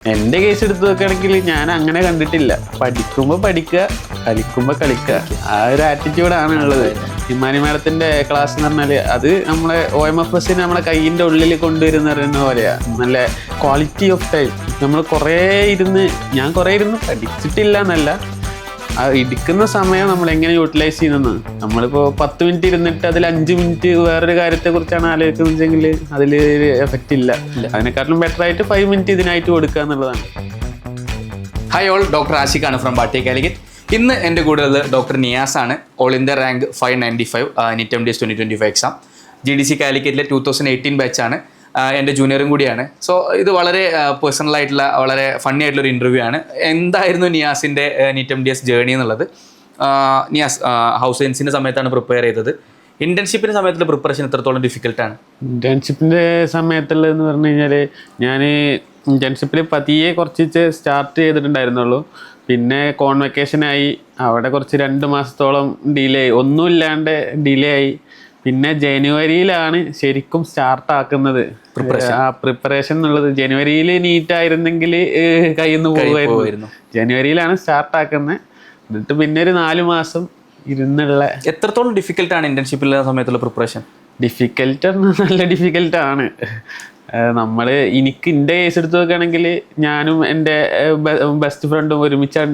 എൻ്റെ കേസ് എടുത്ത് നോക്കുകയാണെങ്കിൽ ഞാൻ അങ്ങനെ കണ്ടിട്ടില്ല. പഠിക്കുമ്പോൾ പഠിക്കുക, കളിക്കുമ്പോൾ കളിക്കുക, ആ ഒരു ആറ്റിറ്റ്യൂഡാണ് ഉള്ളത്. ഹിമാനി മാഡത്തിൻ്റെ ക്ലാസ് എന്ന് പറഞ്ഞാൽ അത് നമ്മളെ OMFS നമ്മളെ കയ്യിൻ്റെ ഉള്ളിൽ കൊണ്ടുവരുന്ന പറയുന്ന പോലെയാണ്. നല്ല ക്വാളിറ്റി ഓഫ് ടൈം. നമ്മൾ ഞാൻ കുറേ ഇരുന്ന് പഠിച്ചിട്ടില്ല എന്നല്ല, ആ ഇരിക്കുന്ന സമയം നമ്മൾ എങ്ങനെ യൂട്ടിലൈസ് ചെയ്യുന്നത്. നമ്മളിപ്പോൾ 10 മിനിറ്റ് ഇരുന്നിട്ട് അതിൽ 5 മിനിറ്റ് വേറൊരു കാര്യത്തെക്കുറിച്ചാണ് ആലോചിക്കുന്നതെങ്കിൽ അതിൽ എഫക്റ്റ് ഇല്ല. അതിനെക്കാട്ടിലും ബെറ്റർ ആയിട്ട് 5 മിനിറ്റ് ഇതിനായിട്ട് കൊടുക്കുക എന്നുള്ളതാണ്. ഹായ് ഓൾ, ഡോക്ടർ ആഷിഖാണ് ഫ്രം ബാട്ടി കാലിക്കറ്റ്. ഇന്ന് എൻ്റെ കൂടെ ഉള്ളത് ഡോക്ടർ നിയാസ് ആണ്. All India rank 595 NEET MDS 2025 എക്സാം. GDC കാലിക്കറ്റിലെ 2018 ബാച്ചാണ്. എൻ്റെ ജൂനിയറും കൂടിയാണ്. സോ ഇത് വളരെ പേഴ്സണലായിട്ടുള്ള വളരെ ഫണ്ണി ആയിട്ടുള്ളൊരു ഇൻ്റർവ്യൂ ആണ്. എന്തായിരുന്നു നിയാസിൻ്റെ NEET MDS ജേർണി എന്നുള്ളത്. നിയാസ് ഹൗസ് സയൻസിൻ്റെ സമയത്താണ് പ്രിപ്പയർ ചെയ്തത്. ഇൻറ്റേൺഷിപ്പിൻ്റെ സമയത്തുള്ള പ്രിപ്പറേഷൻ എത്രത്തോളം ഡിഫിക്കൽട്ടാണ്? ഇൻറ്റേൺഷിപ്പിൻ്റെ സമയത്തുള്ളതെന്ന് പറഞ്ഞു കഴിഞ്ഞാൽ ഞാൻ ഇൻറ്റേൺഷിപ്പിൽ പതിയെ കുറച്ച് സ്റ്റാർട്ട് ചെയ്തിട്ടുണ്ടായിരുന്നുള്ളൂ. പിന്നെ കോൺവെക്കേഷനായി, അവിടെ കുറച്ച് 2 മാസത്തോളം ഡിലേ ആയി, ഒന്നുമില്ലാണ്ട് ഡിലേ ആയി. പിന്നെ ജനുവരിയിലാണ് ശരിക്കും സ്റ്റാർട്ടാക്കുന്നത് പ്രിപ്പറേഷൻ എന്നുള്ളത്. ജനുവരിയിൽ നീറ്റായിരുന്നെങ്കിൽ കയ്യിൽ നിന്ന് പോകുമായിരുന്നു. ജനുവരിയിലാണ് സ്റ്റാർട്ടാക്കുന്നത്. എന്നിട്ട് പിന്നെ ഒരു 4 മാസം ഇരുന്നുള്ള. എത്രത്തോളം ഡിഫിക്കൽട്ടാണ് ഇൻറ്റേൺഷിപ്പിലെ സമയത്തുള്ള പ്രിപ്പറേഷൻ? നല്ല ഡിഫിക്കൽട്ടാണ്. എൻ്റെ കേസ് എടുത്ത് നോക്കുകയാണെങ്കിൽ ഞാനും എൻ്റെ ബെസ്റ്റ് ഫ്രണ്ടും ഒരുമിച്ചാണ്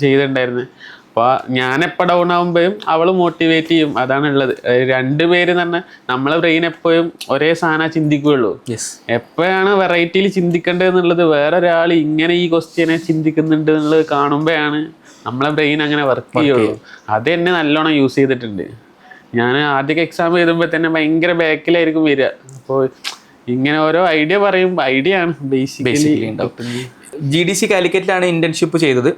ചെയ്തിട്ടുണ്ടായിരുന്നത്. അപ്പോൾ ഞാനെപ്പോൾ ഡൗൺ ആകുമ്പോഴും അവൾ മോട്ടിവേറ്റ് ചെയ്യും. അതാണുള്ളത്. 2 പേര് എന്ന് പറഞ്ഞാൽ നമ്മളെ ബ്രെയിൻ എപ്പോഴും ഒരേ സാധനം ചിന്തിക്കുകയുള്ളൂ. എപ്പോഴാണ് വെറൈറ്റിയിൽ ചിന്തിക്കേണ്ടതെന്നുള്ളത് വേറൊരാൾ ഇങ്ങനെ ഈ ക്വസ്റ്റ്യനെ ചിന്തിക്കുന്നുണ്ട് എന്നുള്ളത് കാണുമ്പോഴാണ് നമ്മളെ ബ്രെയിൻ അങ്ങനെ വർക്ക് ചെയ്യുള്ളൂ. അത് എന്നെ നല്ലോണം യൂസ് ചെയ്തിട്ടുണ്ട്. ഞാൻ ആദ്യമൊക്കെ എക്സാം എഴുതുമ്പോൾ തന്നെ ഭയങ്കര ബാക്കിലായിരിക്കും വരിക. അപ്പോൾ ഇങ്ങനെ ഓരോ ഐഡിയ പറയുമ്പോൾ ഐഡിയ ആണ് ബേസിക്കലി ഉണ്ടാക്കുന്നത്. GDC കാലിക്കറ്റിലാണ് ഇൻറ്റേൺഷിപ്പ് ചെയ്തത്.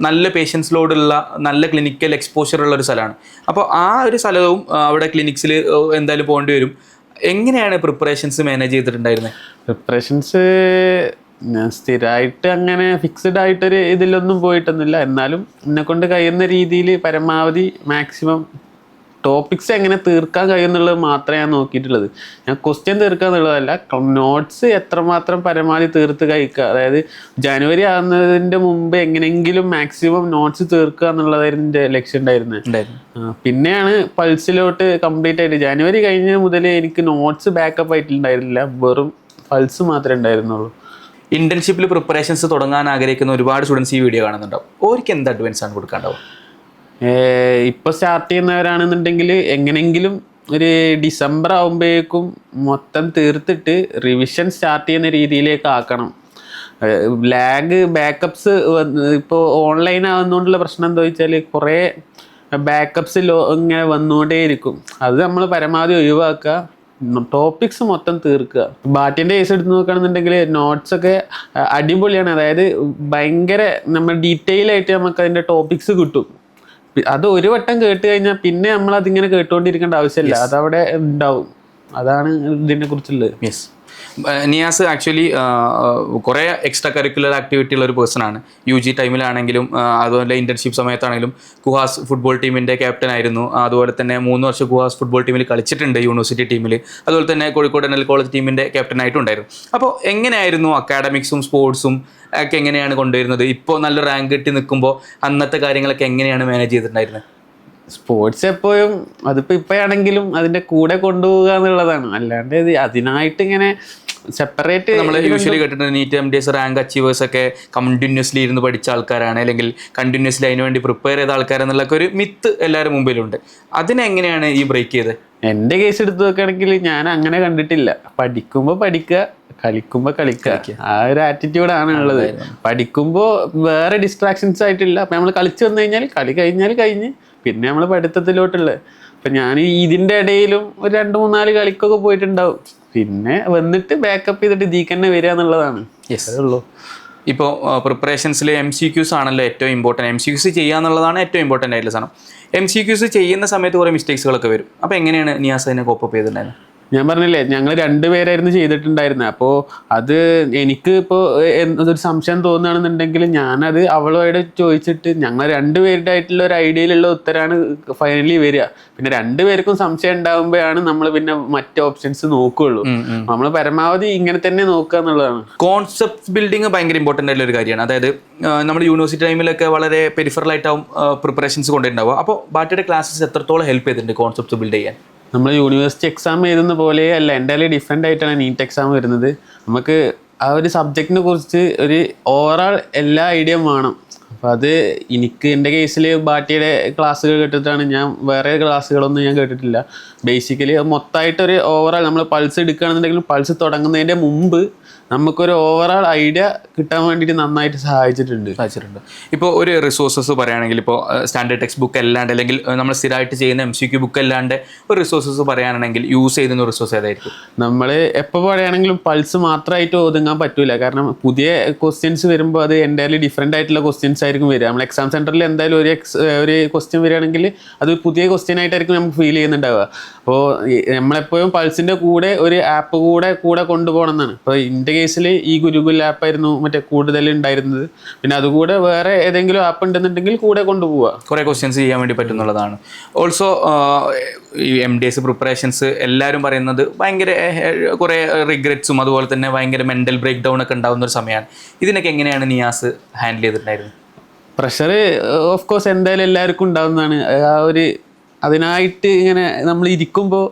നല്ല പേഷ്യൻസ് ലോഡുള്ള നല്ല ക്ലിനിക്കൽ എക്സ്പോഷർ ഉള്ള ഒരു സ്ഥലമാണ്. അപ്പോൾ ആ ഒരു സ്ഥലവും അവിടെ ക്ലിനിക്സിൽ എന്തായാലും പോകേണ്ടി വരും. എങ്ങനെയാണ് പ്രിപ്പറേഷൻസ് മാനേജ് ചെയ്തിട്ടുണ്ടായിരുന്നത്? പ്രിപ്പറേഷൻസ് ഞാൻ സ്ഥിരമായിട്ട് അങ്ങനെ ഫിക്സഡ് ആയിട്ടൊരു ഇതിലൊന്നും പോയിട്ടൊന്നുമില്ല. എന്നാലും എന്നെക്കൊണ്ട് കഴിയുന്ന രീതിയിൽ പരമാവധി മാക്സിമം ടോപ്പിക്സ് എങ്ങനെ തീർക്കാൻ കഴിയുന്നുള്ളത് മാത്രമേ ഞാൻ നോക്കിയിട്ടുള്ളത്. ഞാൻ ക്വസ്റ്റ്യൻ തീർക്കുക എന്നുള്ളതല്ല, നോട്ട്സ് എത്രമാത്രം പരമാവധി തീർത്ത് കഴിക്കുക. അതായത് ജനുവരി ആകുന്നതിൻ്റെ മുമ്പ് എങ്ങനെയെങ്കിലും മാക്സിമം നോട്ട്സ് തീർക്കുക എന്നുള്ളതായിരുന്നു എൻ്റെ ലക്ഷ്യം ഉണ്ടായിരുന്നത്. പിന്നെയാണ് പൾസിലോട്ട് കംപ്ലീറ്റ് ആയിട്ട്. ജനുവരി കഴിഞ്ഞ മുതൽ എനിക്ക് നോട്ട്സ് ബാക്കപ്പ് ആയിട്ടുണ്ടായിരുന്നില്ല, വെറും പൾസ് മാത്രമേ ഉണ്ടായിരുന്നുള്ളൂ. ഇൻറ്റേൺഷിപ്പിൽ പ്രിപ്പറേഷൻസ് തുടങ്ങാൻ ആഗ്രഹിക്കുന്ന ഒരുപാട് സ്റ്റുഡൻസ് ഈ വീഡിയോ കാണുന്നുണ്ടാവും. അവർക്ക് എന്ത് അഡ്വാൻസ് ആണ് കൊടുക്കാണ്ടാവും? ഇപ്പോൾ സ്റ്റാർട്ട് ചെയ്യുന്നവരാണെന്നുണ്ടെങ്കിൽ എങ്ങനെയെങ്കിലും ഒരു ഡിസംബർ ആകുമ്പോഴേക്കും മൊത്തം തീർത്തിട്ട് റിവിഷൻ സ്റ്റാർട്ട് ചെയ്യുന്ന രീതിയിലേക്ക് ആക്കണം. ബാക്കപ്സ് ഇപ്പോൾ ഓൺലൈൻ ആകുന്നതുകൊണ്ടുള്ള പ്രശ്നം എന്താ വെച്ചാൽ കുറേ ബാക്കപ്സ് ഇങ്ങനെ വന്നുകൊണ്ടേയിരിക്കും. അത് നമ്മൾ പരമാവധി ഒഴിവാക്കുക, ടോപ്പിക്സ് മൊത്തം തീർക്കുക. ബാറ്റിൻ്റെ കേസ് എടുത്ത് നോക്കുകയാണെന്നുണ്ടെങ്കിൽ നോട്ട്സൊക്കെ അടിപൊളിയാണ്. അതായത് ഭയങ്കര നമ്മൾ ഡീറ്റെയിൽ ആയിട്ട് നമുക്ക് അതിൻ്റെ ടോപ്പിക്സ് കിട്ടും. അത് ഒരു വട്ടം കേട്ട് കഴിഞ്ഞാൽ പിന്നെ നമ്മളതിങ്ങനെ കേട്ടുകൊണ്ടിരിക്കേണ്ട ആവശ്യമില്ല, അതവിടെ ഉണ്ടാവും. അതാണ് ഇതിനെ കുറിച്ചുള്ളത്. യെസ്, നിയാസ് ആക്ച്വലി കുറേ എക്സ്ട്രാ കരിക്കുലർ ആക്ടിവിറ്റി ഉള്ള ഒരു പേഴ്സണാണ്. UG ടൈമിലാണെങ്കിലും അതുപോലെ ഇൻറ്റേൺഷിപ്പ് സമയത്താണെങ്കിലും കുഹാസ് ഫുട്ബോൾ ടീമിൻ്റെ ക്യാപ്റ്റൻ ആയിരുന്നു. അതുപോലെ തന്നെ 3 വർഷം കുഹാസ് ഫുട്ബോൾ ടീമിൽ കളിച്ചിട്ടുണ്ട്, യൂണിവേഴ്സിറ്റി ടീമിൽ. അതുപോലെ തന്നെ കോഴിക്കോട് NL കോളേജ് ടീമിൻ്റെ ക്യാപ്റ്റനായിട്ടും ഉണ്ടായിരുന്നു. അപ്പോൾ എങ്ങനെയായിരുന്നു അക്കാഡമിക്സും സ്പോർട്സും ഒക്കെ എങ്ങനെയാണ് കൊണ്ടുവരുന്നത്? ഇപ്പോൾ നല്ല റാങ്ക് കിട്ടി നിൽക്കുമ്പോൾ അന്നത്തെ കാര്യങ്ങളൊക്കെ എങ്ങനെയാണ് മാനേജ് ചെയ്തിട്ടുണ്ടായിരുന്നത്? സ്പോർട്സ് എപ്പോഴും അതിപ്പോൾ ഇപ്പോഴാണെങ്കിലും അതിൻ്റെ കൂടെ കൊണ്ടുപോകുക എന്നുള്ളതാണ്. അല്ലാണ്ട് അതിനായിട്ട് ഇങ്ങനെ സെപ്പറേറ്റ് നമ്മൾ യൂഷ്വലി കേട്ടിട്ടുണ്ട് NEET MDS റാങ്ക് അച്ചീവേഴ്സ് ഒക്കെ കണ്ടിന്യൂസ്ലി ഇരുന്ന് പഠിച്ച ആൾക്കാരാണ്, അല്ലെങ്കിൽ കണ്ടിന്യൂസ്ലി അതിന് വേണ്ടി പ്രിപ്പയർ ചെയ്ത ആൾക്കാരെന്നുള്ളൊക്കെ ഒരു മിത്ത് എല്ലാവരും മുമ്പിലുണ്ട്. അതിനെങ്ങനെയാണ് ഈ ബ്രേക്ക് ചെയ്തത്? എൻ്റെ കേസ് എടുത്ത് നോക്കുകയാണെങ്കിൽ ഞാൻ അങ്ങനെ കണ്ടിട്ടില്ല. പഠിക്കുമ്പോൾ പഠിക്കുക, കളിക്കുമ്പോൾ കളിക്കുക, ആ ഒരു ആറ്റിറ്റ്യൂഡാണ് ഉള്ളത്. പഠിക്കുമ്പോൾ വേറെ ഡിസ്ട്രാക്ഷൻസ് ആയിട്ടില്ല. അപ്പം നമ്മൾ കളിച്ച് വന്നു കഴിഞ്ഞാൽ കളി കഴിഞ്ഞ് പിന്നെ നമ്മൾ പഠിത്തത്തിലോട്ടുള്ളത്. അപ്പം ഞാൻ ഇതിൻ്റെ ഇടയിലും ഒരു 2-3-4 കളിക്കൊക്കെ പോയിട്ടുണ്ടാവും. പിന്നെ വന്നിട്ട് ബാക്കപ്പ് ചെയ്തിട്ട് ഇതിലേക്ക് തന്നെ വരിക എന്നുള്ളതാണ്. യെസ്, അതുള്ളൂ. ഇപ്പോൾ പ്രിപ്പറേഷൻസിൽ MCQs ആണല്ലോ ഏറ്റവും ഇമ്പോർട്ടൻറ്റ്. MCQs ചെയ്യുക എന്നുള്ളതാണ് ഏറ്റവും ഇമ്പോർട്ടൻ്റ് ആയിട്ടുള്ള സാധനം. MCQs ചെയ്യുന്ന സമയത്ത് കുറേ മിസ്റ്റേക്സുകളൊക്കെ വരും. അപ്പോൾ എങ്ങനെയാണ് നിയാസ് അതിനെ കോപ്പ് അപ്പ് ചെയ്തിട്ടുണ്ടായിരുന്നത്? ഞാൻ പറഞ്ഞില്ലേ ഞങ്ങൾ രണ്ടുപേരായിരുന്നു ചെയ്തിട്ടുണ്ടായിരുന്നത്. അപ്പോൾ അത് എനിക്ക് ഇപ്പോൾ ഒരു സംശയം തോന്നുകയാണെന്നുണ്ടെങ്കിൽ ഞാനത് അവളോട് ചോദിച്ചിട്ട് ഞങ്ങൾ രണ്ടുപേരുടെ ആയിട്ടുള്ള ഒരു ഐഡിയയിലുള്ള ഉത്തരമാണ് ഫൈനലി വരിക. പിന്നെ രണ്ടുപേർക്കും സംശയം ഉണ്ടാകുമ്പോഴാണ് നമ്മൾ പിന്നെ മറ്റ് ഓപ്ഷൻസ് നോക്കുകയുള്ളൂ. നമ്മൾ പരമാവധി ഇങ്ങനെ തന്നെ നോക്കുക എന്നുള്ളതാണ്. കോൺസെപ്റ്റ് ബിൽഡിങ് ഭയങ്കര ഇമ്പോർട്ടൻ്റ് ആയിട്ടുള്ള ഒരു കാര്യമാണ്. അതായത് നമ്മുടെ യൂണിവേഴ്സിറ്റി ടൈമിലൊക്കെ വളരെ പെരിഫറൽ ആയിട്ടാവും പ്രിപ്പറേഷൻസ് കൊണ്ടുണ്ടാവുക. അപ്പോൾ ബാറ്റിയുടെ ക്ലാസ്സസ് എത്രത്തോളം ഹെൽപ്പ് ചെയ്തിട്ടുണ്ട് കോൺസെപ്റ്റ് ബിൽഡ് ചെയ്യാൻ? നമ്മൾ യൂണിവേഴ്സിറ്റി എക്സാം എഴുതുന്ന പോലെ അല്ല, എൻ്റയർലി ഡിഫറെൻ്റ് ആയിട്ടാണ് നീറ്റ് എക്സാം വരുന്നത്. നമുക്ക് ആ ഒരു സബ്ജക്റ്റിനെ കുറിച്ച് ഒരു ഓവറോൾ എല്ലാ ഐഡിയയും വേണം. അപ്പോൾ അത് എനിക്ക് എൻ്റെ കേസിൽ ബാറ്റിയുടെ ക്ലാസ്സുകൾ കേട്ടിട്ടാണ്, ഞാൻ വേറെ ക്ലാസ്സുകളൊന്നും ഞാൻ കേട്ടിട്ടില്ല. ബേസിക്കലി മൊത്തമായിട്ടൊരു ഓവറോൾ നമ്മൾ പൾസ് എടുക്കുകയാണെന്നുണ്ടെങ്കിൽ പൾസ് തുടങ്ങുന്നതിൻ്റെ മുമ്പ് നമുക്കൊരു ഓവറോൾ ഐഡിയ കിട്ടാൻ വേണ്ടിയിട്ട് നന്നായിട്ട് സഹായിച്ചിട്ടുണ്ട്. ഇപ്പോൾ ഒരു റിസോഴ്സസ് പറയുകയാണെങ്കിൽ, ഇപ്പോൾ സ്റ്റാൻഡേർഡ് ടെക്സ്റ്റ് ബുക്ക് അല്ലാണ്ട് അല്ലെങ്കിൽ നമ്മൾ സ്ഥിരമായിട്ട് ചെയ്യുന്ന MCQ ബുക്ക് അല്ലാണ്ട് ഒരു റിസോഴ്സസ് പറയുകയാണെങ്കിൽ യൂസ് ചെയ്യുന്ന റിസോഴ്സ് ഏതായിരിക്കും? നമ്മൾ എപ്പോൾ പറയുകയാണെങ്കിലും പൾസ് മാത്രമായിട്ട് ഒതുങ്ങാൻ പറ്റൂല. കാരണം പുതിയ ക്വസ്റ്റ്യൻസ് വരുമ്പോൾ അത് എൻ്റയർലി ഡിഫറെൻ്റ് ആയിട്ടുള്ള ക്വസ്റ്റ്യൻസ് ആയിരിക്കും വരിക. നമ്മൾ എക്സാം സെൻറ്ററിൽ എന്തായാലും ഒരു ക്വസ്റ്റ്യൻ വരികയാണെങ്കിൽ അത് പുതിയ ക്വസ്റ്റ്യൻ ആയിട്ടായിരിക്കും നമുക്ക് ഫീൽ ചെയ്യുന്നുണ്ടാവുക. അപ്പോൾ നമ്മളെപ്പോഴും പൾസിൻ്റെ കൂടെ ഒരു ആപ്പ് കൂടെ കൊണ്ടുപോകണം എന്നാണ്. ഇപ്പോൾ എൻ്റെ കേസിൽ ഈ ഗുരുകുൽ ആപ്പായിരുന്നു മറ്റേ കൂടുതൽ ഉണ്ടായിരുന്നത്. പിന്നെ അതുകൂടെ വേറെ ഏതെങ്കിലും ആപ്പ് ഉണ്ടെന്നുണ്ടെങ്കിൽ കൂടെ കൊണ്ടുപോവുക, കുറേ ക്വസ്റ്റ്യൻസ് ചെയ്യാൻ വേണ്ടി പറ്റുന്നുള്ളതാണ്. ഓൾസോ ഈ MDS പ്രിപ്പറേഷൻസ് എല്ലാവരും പറയുന്നത് ഭയങ്കര കുറേ റിഗ്രറ്റ്സും അതുപോലെ തന്നെ ഭയങ്കര മെൻ്റൽ ബ്രേക്ക് ഡൗൺ ഒക്കെ ഉണ്ടാകുന്ന ഒരു സമയമാണ്. ഇതിനൊക്കെ എങ്ങനെയാണ് നിയാസ് ഹാൻഡിൽ ചെയ്തിട്ടുണ്ടായിരുന്നത്? പ്രഷർ ഓഫ് കോഴ്സ് എന്തായാലും എല്ലാവർക്കും ഉണ്ടാകുന്നതാണ്. ആ ഒരു അതിനായിട്ട് ഇങ്ങനെ നമ്മൾ ഇരിക്കുമ്പോൾ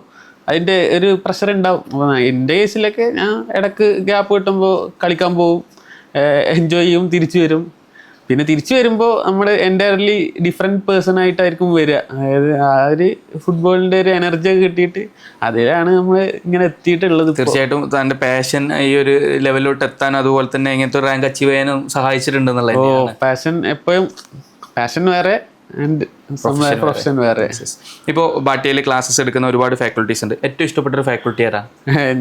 അതിൻ്റെ ഒരു പ്രഷർ ഉണ്ടാവും. അപ്പോൾ എൻ്റെ കേസിലൊക്കെ ഞാൻ ഇടയ്ക്ക് ഗ്യാപ്പ് കിട്ടുമ്പോൾ കളിക്കാൻ പോവും, എൻജോയ് ചെയ്യും, തിരിച്ചു വരും. പിന്നെ തിരിച്ചു വരുമ്പോൾ നമ്മൾ എൻ്റയർലി ഡിഫറെൻറ്റ് പേഴ്സൺ ആയിട്ടായിരിക്കും വരിക. അതായത് ആ ഒരു ഫുട്ബോളിൻ്റെ ഒരു എനർജി ഒക്കെ കിട്ടിയിട്ട് അതിലാണ് നമ്മൾ ഇങ്ങനെ എത്തിയിട്ടുള്ളത്. തീർച്ചയായിട്ടും തൻ്റെ പാഷൻ ഈ ഒരു ലെവലിലോട്ട് എത്താൻ അതുപോലെ തന്നെ ഇങ്ങനത്തെ ഒരു റാങ്ക് അച്ചീവ് ചെയ്യാനും സഹായിച്ചിട്ടുണ്ടെന്നുള്ളത്. പാഷൻ എപ്പോഴും പാഷൻ വേറെ പ്രൊഫഷൻ വേറെ. ഇപ്പോൾ ബാറ്റിയയിൽ ക്ലാസ്സസ് എടുക്കുന്ന ഒരുപാട് ഫാക്കൽറ്റീസ് ഉണ്ട്. ഏറ്റവും ഇഷ്ടപ്പെട്ട ഒരു ഫാക്കൽറ്റി ആരാ?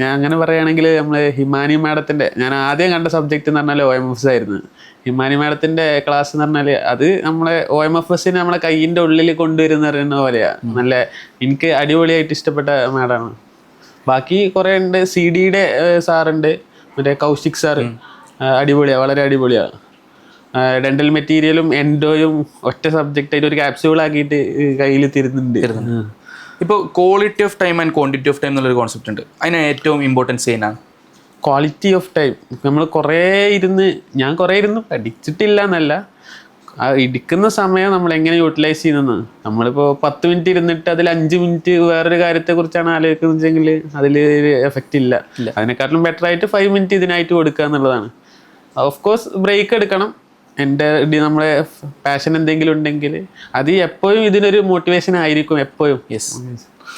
ഞാൻ അങ്ങനെ പറയുകയാണെങ്കിൽ നമ്മൾ ഹിമാനി മാഡത്തിൻ്റെ, ഞാൻ ആദ്യം കണ്ട സബ്ജക്റ്റ് എന്ന് പറഞ്ഞാൽ OMFS ആയിരുന്നു. ഹിമാനി മാഡത്തിൻ്റെ ക്ലാസ് എന്ന് പറഞ്ഞാൽ അത് നമ്മളെ OMFSനെ നമ്മളെ കയ്യിൻ്റെ ഉള്ളിൽ കൊണ്ടുവരുന്ന പറയുന്ന പോലെയാണ്. നല്ല എനിക്ക് അടിപൊളിയായിട്ട് ഇഷ്ടപ്പെട്ട മാഡമാണ്. ബാക്കി കുറേ ഉണ്ട്. CDയുടെ സാറുണ്ട്, മറ്റേ കൗശിക് സാറ്, അടിപൊളിയാണ്, വളരെ അടിപൊളിയാണ്. ഡെന്റൽ മെറ്റീരിയലും എൻഡോയും ഒറ്റ സബ്ജക്റ്റായിട്ട് ഒരു ക്യാപ്സ്യൂൾ ആക്കിയിട്ട് കയ്യിൽ തരുന്നുണ്ട്. ഇപ്പോൾ quality of time and quantity of time എന്നുള്ളൊരു കോൺസെപ്റ്റ് ഉണ്ട്. അതിന് ഏറ്റവും ഇമ്പോർട്ടൻസ് ചെയ്യുന്നതാണ് ക്വാളിറ്റി ഓഫ് ടൈം. നമ്മൾ ഞാൻ കുറേ ഇരുന്ന് പഠിച്ചിട്ടില്ല എന്നല്ല, ആ ഇരിക്കുന്ന സമയം നമ്മൾ എങ്ങനെ യൂട്ടിലൈസ് ചെയ്യുന്നത്. നമ്മളിപ്പോൾ 10 മിനിറ്റ് ഇരുന്നിട്ട് അതിൽ 5 മിനിറ്റ് വേറൊരു കാര്യത്തെക്കുറിച്ചാണ് ആലോചിക്കുന്നത് വെച്ചെങ്കിൽ അതിൽ എഫക്റ്റ് ഇല്ല. അതിനെക്കാട്ടിലും ബെറ്റർ ആയിട്ട് 5 മിനിറ്റ് ഇതിനായിട്ട് കൊടുക്കുക എന്നുള്ളതാണ്. ഓഫ് കോഴ്സ് ബ്രേക്ക് എടുക്കണം. നമ്മളെ പാഷൻ എന്തെങ്കിലും ഉണ്ടെങ്കിൽ അത് എപ്പോഴും ഇതിനൊരു മോട്ടിവേഷൻ ആയിരിക്കും എപ്പോഴും.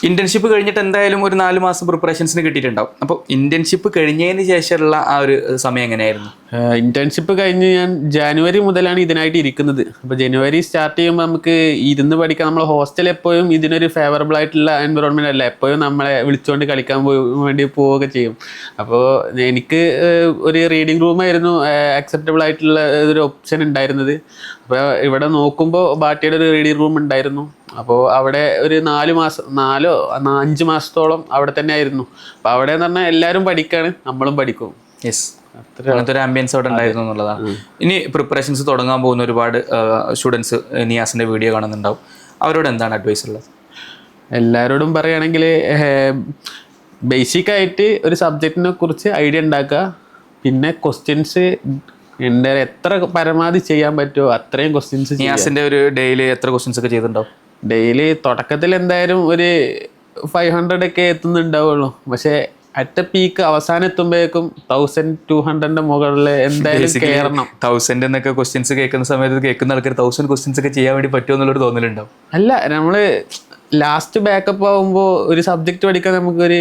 ഇന്റേൺഷിപ്പ് കഴിഞ്ഞിട്ട് എന്തായാലും ഒരു 4 മാസം പ്രിപ്പറേഷൻസിന് കിട്ടിയിട്ടുണ്ടാവും. അപ്പോൾ ഇന്റേൺഷിപ്പ് കഴിഞ്ഞതിന് ശേഷമുള്ള ആ ഒരു സമയം എങ്ങനെയായിരുന്നു? ഇന്റേൺഷിപ്പ് കഴിഞ്ഞ് ഞാൻ ജനുവരി മുതലാണ് ഇതിനായിട്ട് ഇരിക്കുന്നത്. അപ്പോൾ ജനുവരി സ്റ്റാർട്ട് ചെയ്യുമ്പോൾ നമുക്ക് ഇരുന്ന് പഠിക്കാൻ, നമ്മൾ ഹോസ്റ്റൽ എപ്പോഴും ഇതിനൊരു ഫേവറബിൾ ആയിട്ടുള്ള എൻവറോൺമെന്റ് അല്ല, എപ്പോഴും നമ്മളെ വിളിച്ചുകൊണ്ട് കളിക്കാൻ വേണ്ടി പോവുകയൊക്കെ ചെയ്യും. അപ്പോൾ എനിക്ക് ഒരു റീഡിംഗ് റൂമായിരുന്നു അക്സെപ്റ്റബിൾ ആയിട്ടുള്ള ഒരു ഓപ്ഷൻ ഉണ്ടായിരുന്നത്. അപ്പോൾ ഇവിടെ നോക്കുമ്പോൾ ബാറ്റിയുടെ ഒരു റീഡിംഗ് റൂം ഉണ്ടായിരുന്നു. അപ്പോൾ അവിടെ ഒരു 5 മാസത്തോളം അവിടെ തന്നെ ആയിരുന്നു. അപ്പോൾ അവിടെ എന്ന് പറഞ്ഞാൽ എല്ലാവരും പഠിക്കാണ്, നമ്മളും പഠിക്കും. അങ്ങനത്തെ ഒരു ആംബിയൻസ് അവിടെ ഉണ്ടായിരുന്നു എന്നുള്ളതാണ്. ഇനി പ്രിപ്പറേഷൻസ് തുടങ്ങാൻ പോകുന്ന ഒരുപാട് സ്റ്റുഡൻസ് നിയാസിൻ്റെ വീഡിയോ കാണുന്നുണ്ടാവും. അവരോട് എന്താണ് അഡ്വൈസ് ഉള്ളത്? എല്ലാവരോടും പറയുകയാണെങ്കിൽ ബേസിക്കായിട്ട് ഒരു സബ്ജക്റ്റിനെ കുറിച്ച് ഐഡിയ ഉണ്ടാക്കുക. പിന്നെ ക്വസ്റ്റ്യൻസ് എത്ര പരമാവധി ചെയ്യാൻ പറ്റുമോ അത്രയും ക്വസ്റ്റ്യൻസ്. നിയാസിൻ്റെ ഒരു ഡെയിലി എത്ര ക്വസ്റ്റ്യൻസ് ഒക്കെ ചെയ്തിട്ടുണ്ടാവും? ഡെയിലി തുടക്കത്തിൽ എന്തായാലും ഒരു 500 ഒക്കെ എത്തുന്നുണ്ടാവുള്ളൂ. പക്ഷേ അറ്റ് പീക്ക് അവസാനം എത്തുമ്പോഴേക്കും 1200 മുകളിൽ എന്തായാലും കയറണം. 1000 എന്നൊക്കെ ക്വസ്റ്റ്യൻസ് കേൾക്കുന്ന സമയത്ത് കേൾക്കുന്ന ആൾക്കാർ 1000 ക്വസ്റ്റ്യൻസ് ഒക്കെ ചെയ്യാൻ വേണ്ടി പറ്റുമോ എന്നുള്ളൊരു തോന്നലുണ്ടാവും. അല്ല, നമ്മൾ ലാസ്റ്റ് ബാക്കപ്പ് ആകുമ്പോൾ ഒരു സബ്ജക്റ്റ് പഠിക്കാൻ നമുക്കൊരു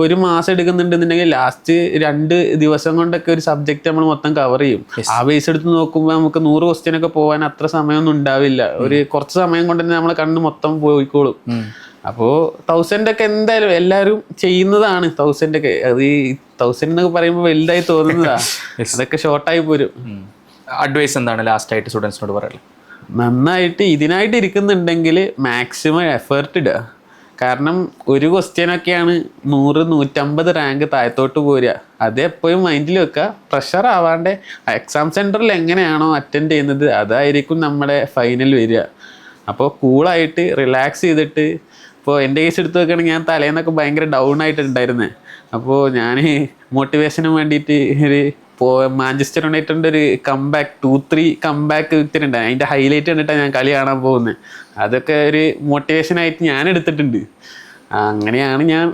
1 മാസം എടുക്കുന്നുണ്ടെന്നുണ്ടെങ്കിൽ ലാസ്റ്റ് 2 ദിവസം കൊണ്ടൊക്കെ ഒരു സബ്ജക്റ്റ് നമ്മൾ മൊത്തം കവർ ചെയ്യും. ആ ബേസ് എടുത്ത് നോക്കുമ്പോൾ നമുക്ക് 100 ക്വസ്റ്റ്യൻ ഒക്കെ പോകാൻ അത്ര സമയമൊന്നും ഉണ്ടാവില്ല. ഒരു കുറച്ച് സമയം കൊണ്ട് തന്നെ നമ്മളെ കണ്ണ് മൊത്തം പോയിക്കോളും. അപ്പോൾ 1000 ഒക്കെ എന്തായാലും എല്ലാവരും ചെയ്യുന്നതാണ്. 1000 ഒക്കെ അത് ഈ 1000 എന്നൊക്കെ പറയുമ്പോൾ വലുതായി തോന്നുന്നതാ, അതൊക്കെ ഷോർട്ടായി പോരും. അഡ്വൈസ് എന്താണ് ലാസ്റ്റ് ആയിട്ട് സ്റ്റുഡൻസിനോട് പറയുന്നത്? നന്നായിട്ട് ഇതിനായിട്ട് ഇരിക്കുന്നുണ്ടെങ്കിൽ മാക്സിമം എഫേർട്ട് ഇടുക. കാരണം ഒരു ക്വസ്റ്റ്യനൊക്കെയാണ് 100-150 റാങ്ക് താഴത്തോട്ട് പോരുക. അത് എപ്പോഴും മൈൻഡിൽ വെക്കുക. പ്രഷർ ആവാണ്ട് എക്സാം സെൻറ്ററിൽ എങ്ങനെയാണോ അറ്റൻഡ് ചെയ്യുന്നത് അതായിരിക്കും നമ്മുടെ ഫൈനൽ വരിക. അപ്പോൾ കൂളായിട്ട് റിലാക്സ് ചെയ്തിട്ട്, ഇപ്പോൾ എൻ്റെ കേസ് എടുത്ത് വെക്കുകയാണെങ്കിൽ ഞാൻ തലേന്നൊക്കെ ഭയങ്കര ഡൗൺ ആയിട്ടുണ്ടായിരുന്നത്. അപ്പോൾ ഞാൻ മോട്ടിവേഷന് വേണ്ടിയിട്ട് മാഞ്ചസ്റ്റർ യുണൈറ്റഡിൻ്റെ ഒരു കംബാക്ക് 2-3 കംബാക്ക് ഇട്ടിട്ടുണ്ട്. അതിൻ്റെ ഹൈലൈറ്റ് കണ്ടിട്ടാണ് ഞാൻ കളി കാണാൻ പോകുന്നത്. അതൊക്കെ ഒരു മോട്ടിവേഷനായിട്ട് ഞാൻ എടുത്തിട്ടുണ്ട്. അങ്ങനെയാണ് ഞാൻ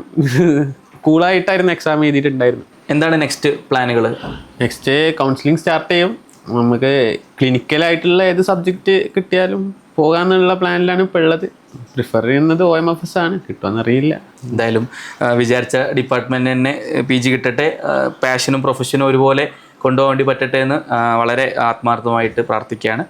കൂളായിട്ടായിരുന്നു എക്സാം എഴുതിയിട്ടുണ്ടായിരുന്നു. എന്താണ് നെക്സ്റ്റ് പ്ലാനുകൾ? നെക്സ്റ്റ് കൗൺസിലിംഗ് സ്റ്റാർട്ട് ചെയ്യും. നമുക്ക് ക്ലിനിക്കലായിട്ടുള്ള ഏത് സബ്ജക്റ്റ് കിട്ടിയാലും പോകാമെന്നുള്ള പ്ലാനിലാണ് ഇപ്പോൾ ഉള്ളത്. പ്രിഫർ ചെയ്യുന്നത് OMFS ആണ്. കിട്ടുമെന്നറിയില്ല. എന്തായാലും വിചാരിച്ച ഡിപ്പാർട്ട്മെൻറ്റ് തന്നെ PG കിട്ടട്ടെ, പാഷനും പ്രൊഫഷനും ഒരുപോലെ കൊണ്ടുപോകാൻ വേണ്ടി പറ്റട്ടെ എന്ന് വളരെ ആത്മാർത്ഥമായിട്ട് പ്രാർത്ഥിക്കുകയാണ്.